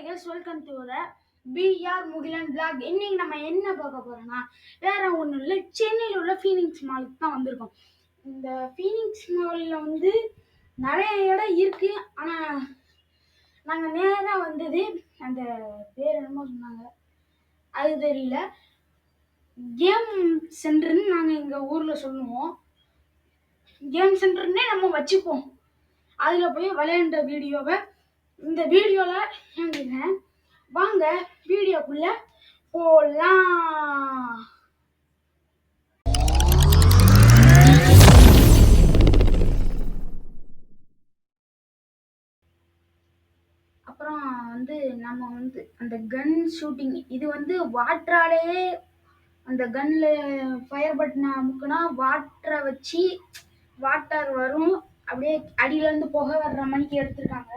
guys, welcome to the BR Mugilan vlog. இன்னைக்கு நம்ம என்ன பார்க்க போறோம்னா வேற ஒன்றும் இல்லை, சென்னையில் உள்ள ஃபீனிக்ஸ் மாலுக்கு தான் வந்திருக்கோம். இந்த ஃபீனிக்ஸ் மாலில் வந்து நிறைய இடம் இருக்கு. ஆனால் நாங்கள் நேராக வந்தது அந்த பேர் என்னமோ சொன்னாங்க, அது தெரியல. கேம் சென்டர்னு நாங்கள் எங்கள் ஊரில் சொல்லுவோம். கேம் சென்டர்னே நம்ம வச்சுப்போம். அதில் போய் விளையாண்ட வீடியோவை இந்த வீடியோவில் ஏங்கிட்டேன். வாங்க வீடியோக்குள்ள போலாம். அப்புறம் வந்து நம்ம வந்து அந்த கன் ஷூட்டிங், இது வந்து வாட்டராலே அந்த கன்ல ஃபயர் பட்டனை அமுக்குனா வாட்டரை வச்சு வாட்டர் வரும், அப்படியே அடியிலேருந்து புகை வர்ற மணிக்கு எடுத்திருக்காங்க.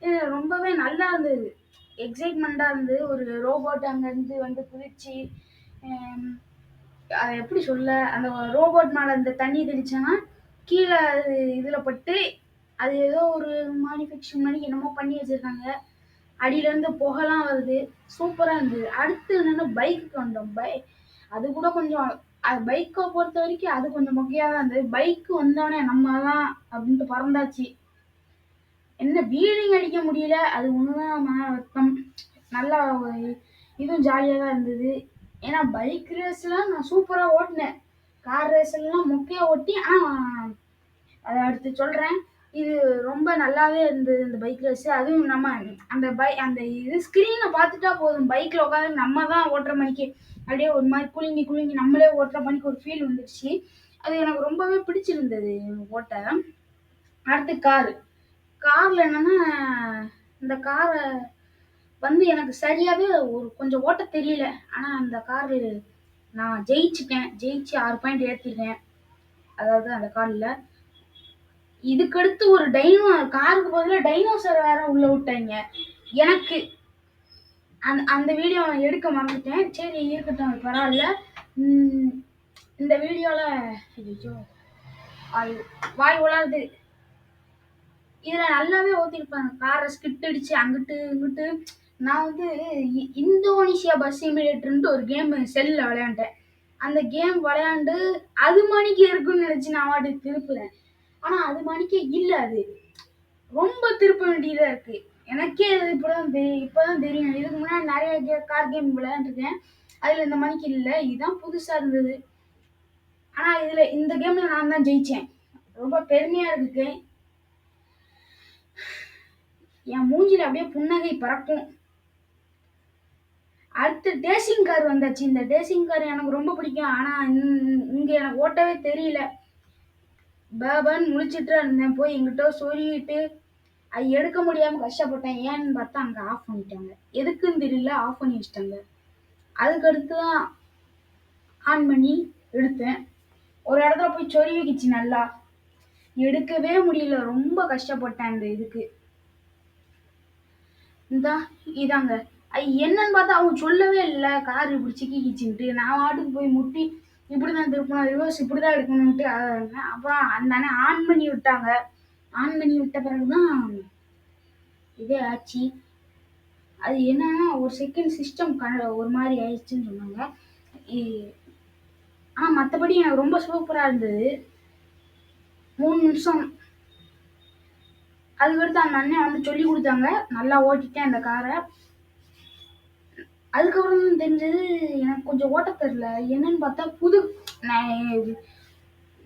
இது ரொம்பவே நல்லா இருந்தது, எக்ஸைட்மெண்ட்டாக இருந்தது. ஒரு ரோபோட் அங்கேருந்து வந்து குதிச்சு, அதை எப்படி சொல்ல, அந்த ரோபோட் மேலே அந்த தண்ணி தெளிச்சேன்னா கீழே அது இதில் பட்டு அது ஏதோ ஒரு மேனுஃபேக்சரிங் மாதிரி என்னமோ பண்ணி வச்சுருக்காங்க. அடியிலேருந்து புகைலாம் வருது, சூப்பராக இருந்தது. அடுத்து என்னென்னா பைக்குக்கு வந்தோம். அது கூட கொஞ்சம், அது பைக்கை பொறுத்த வரைக்கும் அது கொஞ்சம் மொக்கையாக தான் இருந்தது. பைக்கு வந்தோடனே நம்ம தான் அப்படின்ட்டு பறந்தாச்சு. என்ன வீலிங் அடிக்க முடியல, அது ஒன்று தான் வருத்தம். நல்லா இதுவும் ஜாலியாக தான் இருந்தது. ஏன்னா பைக் ரேஸ்லாம் நான் சூப்பராக ஓட்டினேன், கார் ரேஸ்லாம் மொக்கையாக ஓட்டி. ஆனால் அதை அடுத்து சொல்கிறேன். இது ரொம்ப நல்லாவே இருந்தது இந்த பைக் ரேஸு. அதுவும் நம்ம அந்த இது ஸ்க்ரீனை பார்த்துட்டா போதும், பைக்கில் உட்காந்து நம்ம தான் ஓட்டுற மணிக்கு அப்படியே ஒரு மாதிரி குலுங்கி நம்மளே ஓட்டுற மணிக்கு ஒரு ஃபீல் வந்துடுச்சு. அது எனக்கு ரொம்பவே பிடிச்சிருந்தது ஓட்ட. அடுத்து காரில் என்னென்னா, இந்த காரை வந்து எனக்கு சரியாகவே கொஞ்சம் ஓட்ட தெரியல. ஆனால் அந்த காரு நான் ஜெயிச்சு 6 பாயிண்ட் ஏற்றிருக்கேன். அதாவது அந்த காரில் இதுக்கடுத்து ஒரு காருக்கு பதிலாக டைனோசர் வேற உள்ள விட்டாங்க. எனக்கு அந்த வீடியோ நான் எடுக்க மறந்துட்டேன். சரி இருக்கட்டும், பரவாயில்ல. இந்த வீடியோவில் வாய் உலாது. இதில் நல்லாவே ஓட்டிருப்பாங்க. காரை ஸ்கிட் அடிச்சு அங்கிட்டு இங்கிட்டு. நான் வந்து இந்தோனேஷியா பஸ் சிமுலேட்டர்ன்ட்டு ஒரு கேம் செல்லில் விளையாண்டேன். அந்த கேம் விளையாண்டு அது மணிக்கு இருக்குன்னு நினச்சி நான் வாட்டுக்கு திருப்புறேன். ஆனால் அது மணிக்கே இல்லை, அது ரொம்ப திருப்ப வேண்டியதாக இருக்குது. எனக்கே அது இப்போதான் தெரியும். இதுக்கு முன்னாடி நிறைய கார் கேம் விளையாண்டுருக்கேன், அதில் இந்த மணிக்கு இல்லை. இதுதான் புதுசாக இருந்தது. ஆனால் இதில் இந்த கேமில் நான் தான் ஜெயித்தேன். ரொம்ப பெருமையாக இருக்கு. என் மூஞ்சில அப்படியே புன்னகை பறக்கும். அடுத்து டேசிங் கார் வந்தாச்சு. இந்த டேசிங் கார் எனக்கு ரொம்ப பிடிக்கும். ஆனால் இங்கே எனக்கு ஓட்டவே தெரியல. பாபான்னு முழிச்சிட்டு இருந்தேன். போய் எங்கிட்ட சொல்லிட்டு அது எடுக்க முடியாமல் கஷ்டப்பட்டேன். ஏன்னு பார்த்தா அங்கே ஆஃப் பண்ணிட்டாங்க. எதுக்குன்னு தெரியல, ஆஃப் பண்ணி வச்சிட்டாங்க. அதுக்கடுத்து தான் ஆன் பண்ணி எடுத்தேன். ஒரு இடத்துல போய் சொருவிக்கிச்சு, நல்லா எடுக்கவே முடியல, ரொம்ப கஷ்டப்பட்டேன் அந்த இதுக்கு. இதாங்க என்னன்னு பார்த்தா அவங்க சொல்லவே இல்லை கார் இப்படி சிக்கிக்கிச்சுன்ட்டு. நான் வாட்டுக்கு போய் முட்டி இப்படிதான் திருப்பணும், ரிவர்ஸ் இப்படிதான் எடுக்கணும்ட்டு. அப்புறம் அந்த ஆன் பண்ணி விட்டாங்க. ஆன் பண்ணி விட்ட பிறகுதான் இதே ஆச்சு. அது என்னன்னா ஒரு செகண்ட் சிஸ்டம் ஒரு மாதிரி ஆயிடுச்சுன்னு சொன்னாங்க. ஆனால் மற்றபடி எனக்கு ரொம்ப சூப்பராக இருந்தது. 3 நிமிஷம். அதுக்கடுத்து அந்த அண்ணன் வந்து சொல்லி கொடுத்தாங்க, நல்லா ஓட்டிட்டேன் அந்த காரை. அதுக்கப்புறம் தான் தெரிஞ்சது எனக்கு கொஞ்சம் ஓட்ட தெரியல. என்னன்னு பார்த்தா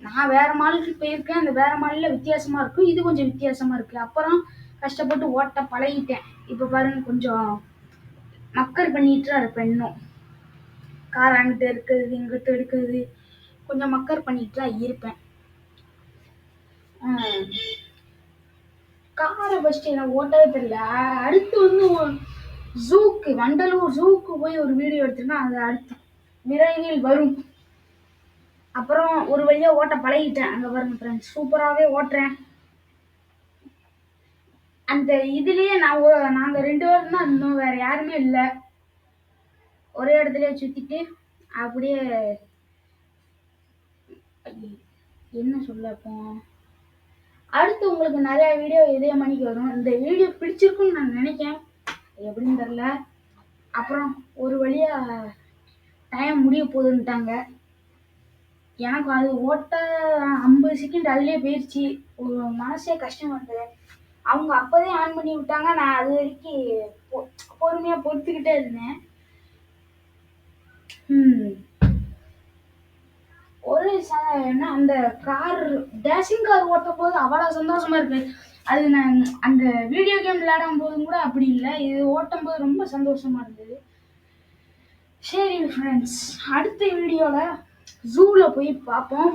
நான் வேற மாலுக்கு போயிருக்கேன். அந்த வேற மாலில் வித்தியாசமா இருக்கும், இது கொஞ்சம் வித்தியாசமா இருக்கு. அப்புறம் கஷ்டப்பட்டு ஓட்ட பழகிட்டேன். இப்போ பாருங்க, கொஞ்சம் மக்கர் பண்ணிட்டு தான் இருப்பேன். இன்னும் கார் அங்கிட்டு இருக்குது இங்கிட்டு எடுக்குது, கொஞ்சம் மக்கர் பண்ணிட்டு தான் இருப்பேன். காரை ஃபர்ஸ்ட் எனக்கு ஓட்டவே தெரியல. அடுத்து வந்து வண்டலூர் ஜூக்கு போய் ஒரு வீடியோ எடுத்துருக்கேன், அது அடுத்து விரைவில் வரும். அப்புறம் ஒரு வழியா ஓட்ட பழகிட்டேன். அங்கே பாருங்க ஃப்ரெண்ட்ஸ், சூப்பராகவே ஓட்டுறேன். அந்த இதுலேயே நாங்கள் 2 பேரும் தான் இருந்தோம், வேற யாருமே இல்லை. ஒரே இடத்துல சுற்றிட்டு அப்படியே என்ன சொல்ல. அடுத்து உங்களுக்கு நிறைய வீடியோ இதே மணிக்கு வரும். இந்த வீடியோ பிடிச்சிருக்குன்னு நான் நினைக்கிறேன். எப்படின்னு தெரில. அப்புறம் ஒரு வழியாக டைம் முடிய போகுதுன்ட்டாங்க. எனக்கு அது ஓட்ட 50 செகண்ட் அதுலேயே போயிடுச்சு. ஒரு மனசே கஷ்டமா இருந்தது. அவங்க அப்போதே ஆன் பண்ணி விட்டாங்க. நான் அது வரைக்கும் பொறுமையாக பொறுத்துக்கிட்டே இருந்தேன். ஒரு என்ன அந்த கார் டேஷிங் கார் ஓட்டும் போது அவ்வளோ சந்தோஷமா இருக்கு. அது நான் அந்த வீடியோ கேம் விளையாடும் போதும் கூட அப்படி இல்லை. இது ஓட்டும் போது ரொம்ப சந்தோஷமா இருந்தது. சரி ஃப்ரெண்ட்ஸ், அடுத்த வீடியோவில் ஜூவில் போய் பார்ப்போம்.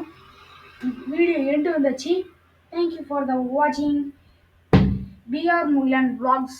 வீடியோ எண்டு வந்தாச்சு. தேங்க்யூ ஃபார் த வாட்சிங். BR Mulan Vlogs.